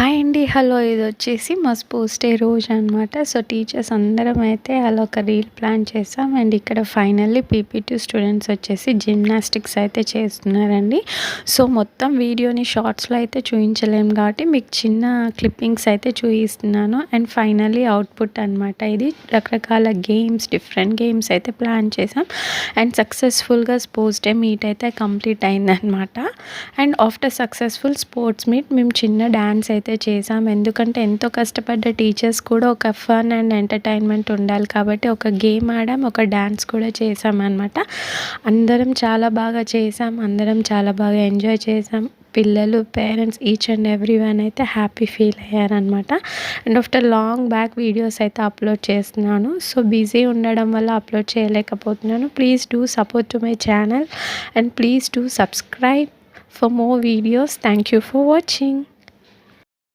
Hi అండి. Hello. ఇదొచ్చేసి మా sports day రోజు అనమాట. సో, టీచర్స్ అందరం అయితే అలా ఒక రీల్ ప్లాన్ చేసాం. అండ్ ఇక్కడ ఫైనల్లీ పీపీ2 స్టూడెంట్స్ వచ్చేసి జిమ్నాస్టిక్స్ అయితే చేస్తున్నారండి. సో, మొత్తం వీడియోని షార్ట్స్‌లో అయితే చూయించలేము కాబట్టి మీకు చిన్న క్లిప్పింగ్స్ అయితే చూయిస్తున్నాను. అండ్ ఫైనల్లీ అవుట్‌పుట్ అనమాట ఇది. రకరకాల గేమ్స్, డిఫరెంట్ గేమ్స్ అయితే ప్లాన్ చేసాం. అండ్ సక్సెస్‌ఫుల్‌గా స్పోర్ట్స్ డే మీట్ అయితే కంప్లీట్ అయిందనమాట. And after successful sports meet మేము చిన్న డాన్స్ అయితే చేసాం. ఎందుకంటే ఎంతో కష్టపడ్డ టీచర్స్ కూడా ఒక ఫన్ అండ్ ఎంటర్‌టైన్‌మెంట్ ఉండాలి కాబట్టి ఒక గేమ్ ఆడాం, ఒక డాన్స్ కూడా చేసామనమాట. అందరం చాలా బాగా చేసాం. అందరం చాలా బాగా ఎంజాయ్ చేసాం. పిల్లలు, పేరెంట్స్ ఈచ్ అండ్ ఎవ్రీవన్ అయితే హ్యాపీ ఫీల్ అయ్యారనమాట. And after long back videos అయితే అప్లోడ్ చేస్తున్నాను. సో, బిజీ ఉండడం వల్ల అప్లోడ్ చేయలేకపోతున్నాను. Please do support to my channel and please do subscribe for more videos. Thank you for watching.